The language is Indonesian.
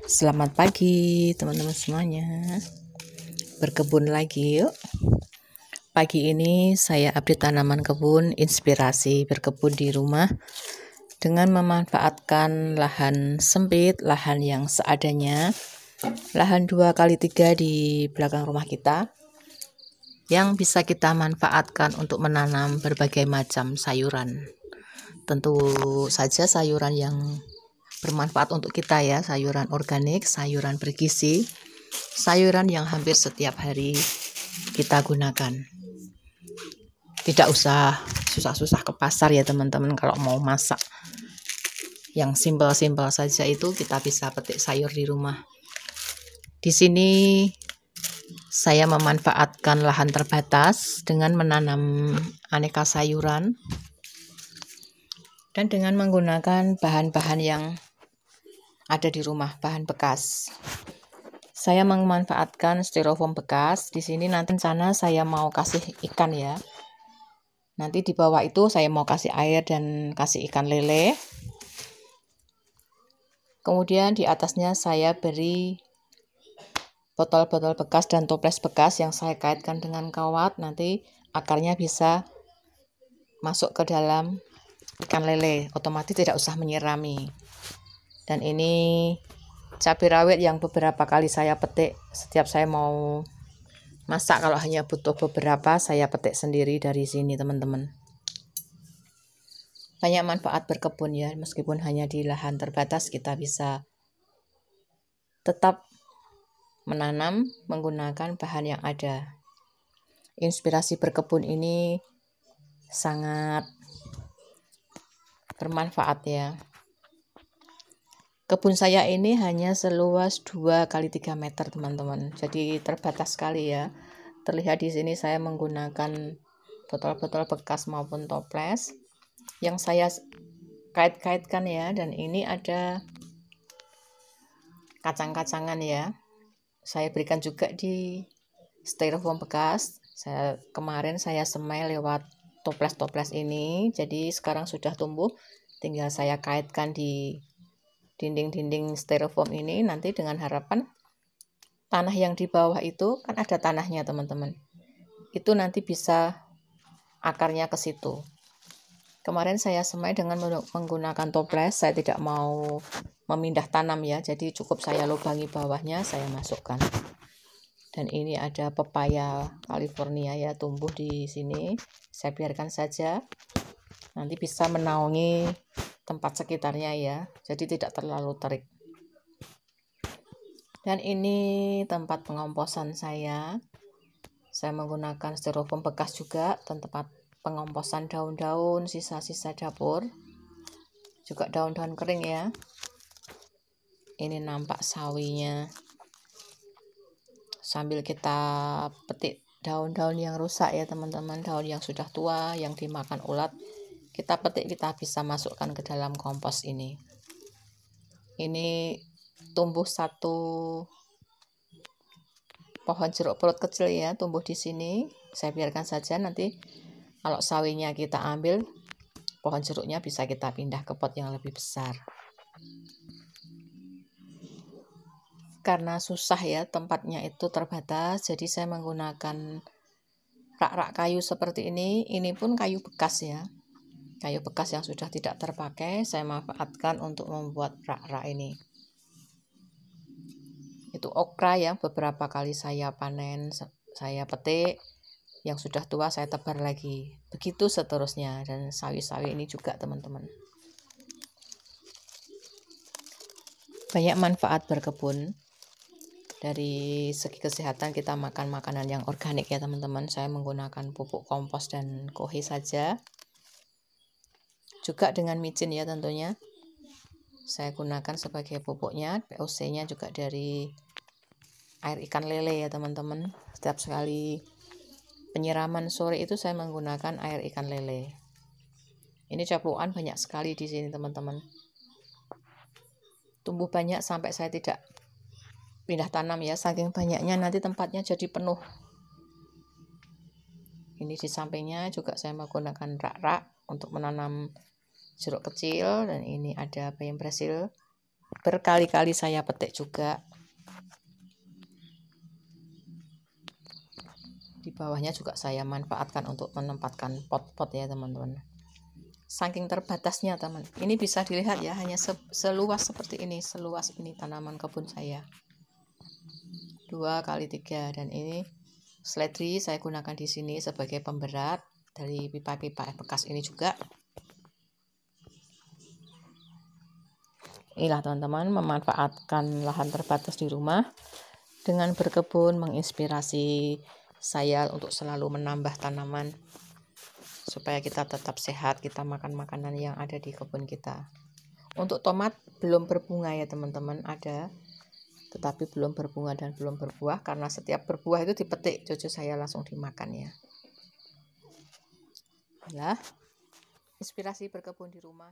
Selamat pagi teman-teman semuanya. Berkebun lagi yuk. Pagi ini saya update tanaman kebun, inspirasi berkebun di rumah dengan memanfaatkan lahan sempit, lahan yang seadanya, lahan 2x3 di belakang rumah kita yang bisa kita manfaatkan untuk menanam berbagai macam sayuran. Tentu saja sayuran yang bermanfaat untuk kita ya, sayuran organik, sayuran bergizi, sayuran yang hampir setiap hari kita gunakan. Tidak usah susah-susah ke pasar ya teman-teman kalau mau masak. Yang simpel-simpel saja itu kita bisa petik sayur di rumah. Di sini saya memanfaatkan lahan terbatas dengan menanam aneka sayuran dan dengan menggunakan bahan-bahan yang ada di rumah, bahan bekas. Saya memanfaatkan styrofoam bekas. Di sini nanti sana saya mau kasih ikan ya. Nanti di bawah itu saya mau kasih air dan kasih ikan lele. Kemudian di atasnya saya beri botol-botol bekas dan toples bekas yang saya kaitkan dengan kawat. Nanti akarnya bisa masuk ke dalam ikan lele. Otomatis tidak usah menyirami. Dan ini cabai rawit yang beberapa kali saya petik setiap saya mau masak. Kalau hanya butuh beberapa, saya petik sendiri dari sini teman-teman. Banyak manfaat berkebun ya, meskipun hanya di lahan terbatas kita bisa tetap menanam menggunakan bahan yang ada. Inspirasi berkebun ini sangat bermanfaat ya. Kebun saya ini hanya seluas 2x3 meter teman-teman. Jadi terbatas sekali ya. Terlihat di sini saya menggunakan botol-botol bekas maupun toples yang saya kait-kaitkan ya, dan ini ada kacang-kacangan ya. Saya berikan juga di styrofoam bekas. Kemarin saya semai lewat toples-toples ini. Jadi sekarang sudah tumbuh. Tinggal saya kaitkan di dinding-dinding styrofoam ini, nanti dengan harapan tanah yang di bawah itu kan ada tanahnya teman-teman, itu nanti bisa akarnya ke situ. Kemarin saya semai dengan menggunakan toples, saya tidak mau memindah tanam ya, jadi cukup saya lubangi bawahnya, saya masukkan. Dan ini ada pepaya California ya, tumbuh di sini, saya biarkan saja, nanti bisa menaungi tempat sekitarnya ya, jadi tidak terlalu terik. Dan ini tempat pengomposan saya menggunakan styrofoam bekas juga, dan tempat pengomposan daun-daun, sisa-sisa dapur, juga daun-daun kering ya. Ini nampak sawinya, sambil kita petik daun-daun yang rusak ya teman-teman, daun yang sudah tua, yang dimakan ulat, kita petik, kita bisa masukkan ke dalam kompos ini. Ini tumbuh satu pohon jeruk perut kecil ya, tumbuh di sini. Saya biarkan saja, nanti kalau sawinya kita ambil, pohon jeruknya bisa kita pindah ke pot yang lebih besar. Karena susah ya, tempatnya itu terbatas, jadi saya menggunakan rak-rak kayu seperti ini. Ini pun kayu bekas ya, kayu bekas yang sudah tidak terpakai, saya manfaatkan untuk membuat rak-rak ini. Itu okra ya, beberapa kali saya panen, saya petik, yang sudah tua saya tebar lagi, begitu seterusnya. Dan sawi-sawi ini juga teman-teman. Banyak manfaat berkebun. Dari segi kesehatan, kita makan makanan yang organik ya teman-teman. Saya menggunakan pupuk kompos dan kohe saja, juga dengan micin ya tentunya saya gunakan sebagai pupuknya. POC nya juga dari air ikan lele ya teman-teman. Setiap sekali penyiraman sore itu saya menggunakan air ikan lele. Ini capluan banyak sekali di sini teman-teman. Tumbuh banyak sampai saya tidak pindah tanam ya, saking banyaknya nanti tempatnya jadi penuh. Ini di sampingnya juga saya menggunakan rak-rak untuk menanam jeruk kecil, dan ini ada bayam Brasil. berkali-kali saya petik juga. Di bawahnya juga saya manfaatkan untuk menempatkan pot-pot ya teman-teman. Saking terbatasnya teman, ini bisa dilihat ya, hanya seluas seperti ini, seluas ini tanaman kebun saya, 2x3. Dan ini seledri saya gunakan di sini sebagai pemberat dari pipa-pipa bekas ini juga. Inilah teman-teman, memanfaatkan lahan terbatas di rumah dengan berkebun menginspirasi saya untuk selalu menambah tanaman supaya kita tetap sehat, kita makan makanan yang ada di kebun kita. Untuk tomat belum berbunga ya teman-teman, ada tetapi belum berbunga dan belum berbuah, karena setiap berbuah itu dipetik cucu saya langsung dimakan ya. Inilah inspirasi berkebun di rumah.